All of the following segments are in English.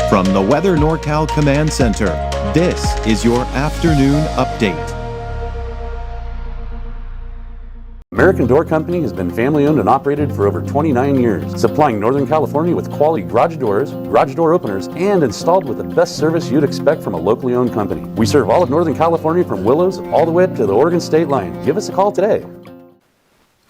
From the Weather NorCal Command Center, this is your afternoon update. American Door Company has been family-owned and operated for over 29 years, supplying Northern California with quality garage doors, garage door openers, and installed with the best service you'd expect from a locally owned company. We serve all of Northern California from Willows all the way to the Oregon state line. Give us a call today.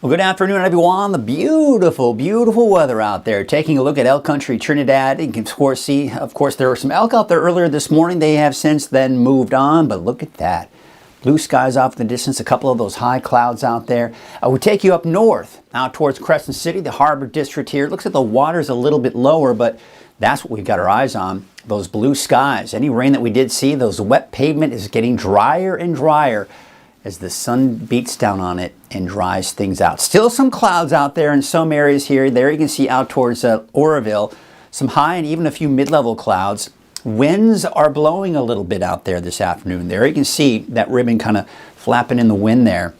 Well, good afternoon, everyone. The beautiful, beautiful weather out there. Taking a look at elk country, Trinidad. You can see, of course, there were some elk out there earlier this morning. They have since then moved on, but look at that. Blue skies off in the distance, a couple of those high clouds out there. We take you up north, out towards Crescent City, the Harbor District here. It looks like the water's a little bit lower, but that's what we've got our eyes on. Those blue skies. Any rain that we did see, those wet pavement is getting drier and drier as the sun beats down on it and dries things out. Still some clouds out there in some areas here. There you can see out towards Oroville, some high and even a few mid-level clouds. Winds are blowing a little bit out there this afternoon. There you can see that ribbon kind of flapping in the wind there.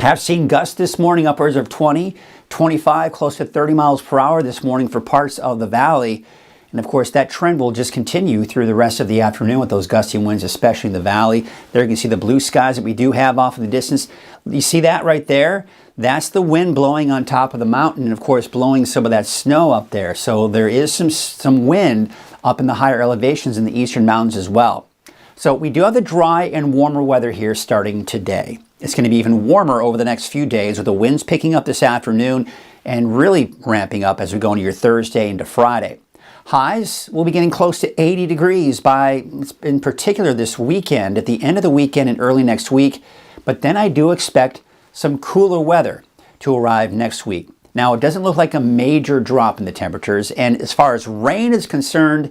Have seen gusts this morning upwards of 20, 25, close to 30 miles per hour this morning for parts of the valley. And of course that trend will just continue through the rest of the afternoon with those gusty winds, especially in the valley. There you can see the blue skies that we do have off in the distance. You see that right there? That's the wind blowing on top of the mountain and of course blowing some of that snow up there. So there is some wind up in the higher elevations in the eastern mountains as well. So we do have the dry and warmer weather here starting today. It's going to be even warmer over the next few days with the winds picking up this afternoon and really ramping up as we go into your Thursday into Friday. Highs will be getting close to 80 degrees by, in particular this weekend, at the end of the weekend and early next week. But then I do expect some cooler weather to arrive next week. Now, it doesn't look like a major drop in the temperatures, and as far as rain is concerned,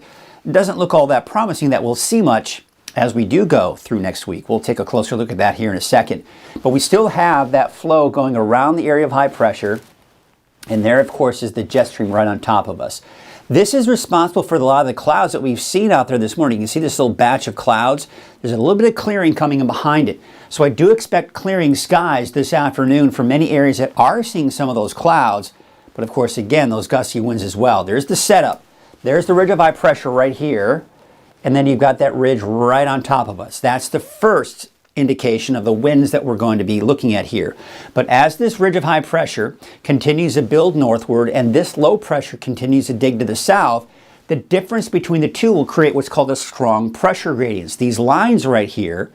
it doesn't look all that promising that we'll see much as we do go through next week. We'll take a closer look at that here in a second. But we still have that flow going around the area of high pressure, and there, of course, is the jet stream right on top of us. This is responsible for a lot of the clouds that we've seen out there this morning. You can see this little batch of clouds. There's a little bit of clearing coming in behind it. So I do expect clearing skies this afternoon for many areas that are seeing some of those clouds. But of course, again, those gusty winds as well. There's the setup. There's the ridge of high pressure right here. And then you've got that ridge right on top of us. That's the first indication of the winds that we're going to be looking at here. But as this ridge of high pressure continues to build northward and this low pressure continues to dig to the south, the difference between the two will create what's called a strong pressure gradients. These lines right here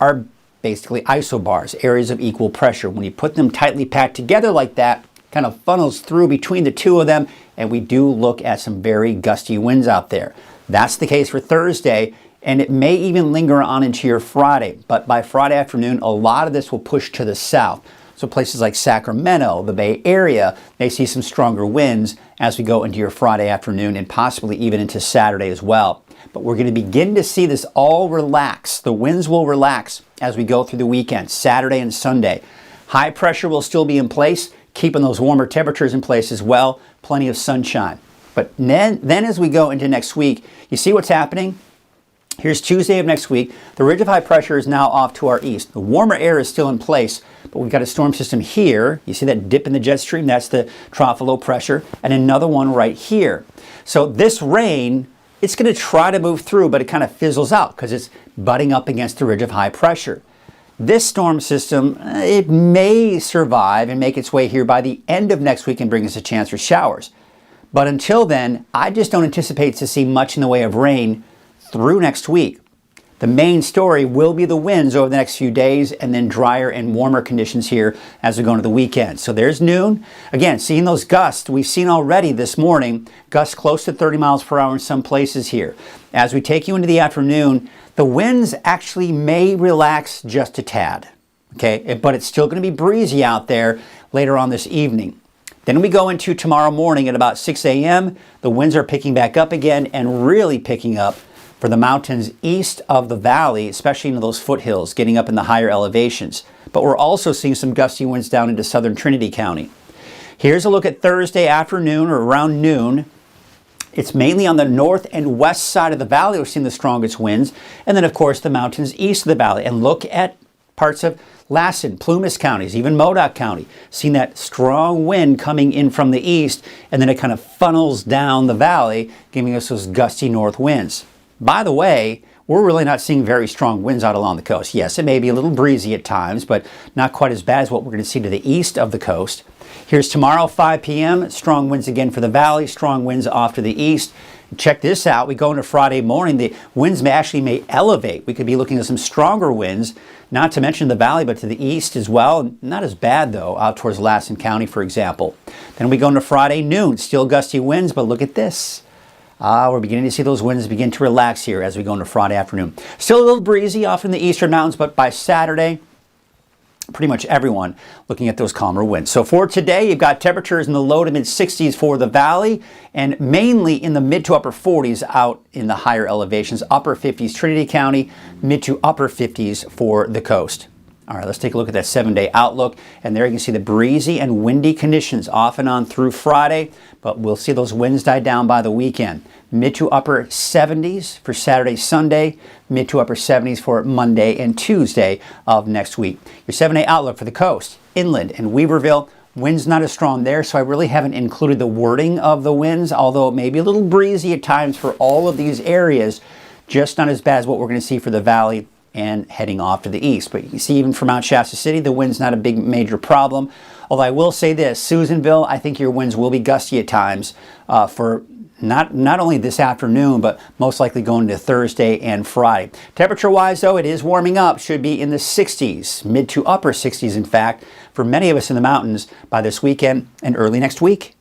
are basically isobars, areas of equal pressure. When you put them tightly packed together like that, kind of funnels through between the two of them, and we do look at some very gusty winds out there. That's the case for Thursday, and it may even linger on into your Friday. But by Friday afternoon, a lot of this will push to the south. So places like Sacramento, the Bay Area, may see some stronger winds as we go into your Friday afternoon and possibly even into Saturday as well. But we're going to begin to see this all relax. The winds will relax as we go through the weekend, Saturday and Sunday. High pressure will still be in place, keeping those warmer temperatures in place as well. Plenty of sunshine. But then as we go into next week, you see what's happening? Here's Tuesday of next week. The ridge of high pressure is now off to our east. The warmer air is still in place, but we've got a storm system here. You see that dip in the jet stream? That's the trough of low pressure. And another one right here. So this rain, it's going to try to move through, but it kind of fizzles out because it's butting up against the ridge of high pressure. This storm system, it may survive and make its way here by the end of next week and bring us a chance for showers. But until then, I just don't anticipate to see much in the way of rain through next week. The main story will be the winds over the next few days and then drier and warmer conditions here as we go into the weekend. So there's noon. Again, seeing those gusts we've seen already this morning, gusts close to 30 miles per hour in some places here. As we take you into the afternoon, the winds actually may relax just a tad, okay? But it's still going to be breezy out there later on this evening. Then we go into tomorrow morning at about 6 a.m. The winds are picking back up again and really picking up for the mountains east of the valley, especially into those foothills, getting up in the higher elevations. But we're also seeing some gusty winds down into southern Trinity County. Here's a look at Thursday afternoon or around noon. It's mainly on the north and west side of the valley we're seeing the strongest winds. And then, of course, the mountains east of the valley. And look at parts of Lassen, Plumas counties, even Modoc County. Seeing that strong wind coming in from the east, and then it kind of funnels down the valley, giving us those gusty north winds. By the way, we're really not seeing very strong winds out along the coast. Yes, it may be a little breezy at times, but not quite as bad as what we're going to see to the east of the coast. Here's tomorrow, 5 p.m. Strong winds again for the valley, strong winds off to the east. Check this out. We go into Friday morning. The winds may elevate. We could be looking at some stronger winds, not to mention the valley, but to the east as well. Not as bad, though, out towards Lassen County, for example. Then we go into Friday noon. Still gusty winds, but look at this. We're beginning to see those winds begin to relax here as we go into Friday afternoon. Still a little breezy off in the eastern mountains, but by Saturday, pretty much everyone looking at those calmer winds. So for today, you've got temperatures in the low to mid 60s for the valley and mainly in the mid to upper 40s out in the higher elevations, upper 50s Trinity County, mid to upper 50s for the coast. All right, let's take a look at that 7-day outlook. And there you can see the breezy and windy conditions off and on through Friday, but we'll see those winds die down by the weekend. Mid to upper 70s for Saturday, Sunday, mid to upper 70s for Monday and Tuesday of next week. Your 7-day outlook for the coast, inland, and Weaverville. Winds not as strong there, so I really haven't included the wording of the winds, although it may be a little breezy at times for all of these areas, just not as bad as what we're going to see for the valley and heading off to the east. But you can see even from Mount Shasta City, the wind's not a big major problem. Although I will say this, Susanville, I think your winds will be gusty at times for not only this afternoon, but most likely going to Thursday and Friday. Temperature-wise, though, it is warming up. Should be in the 60s, mid to upper 60s, in fact, for many of us in the mountains by this weekend and early next week.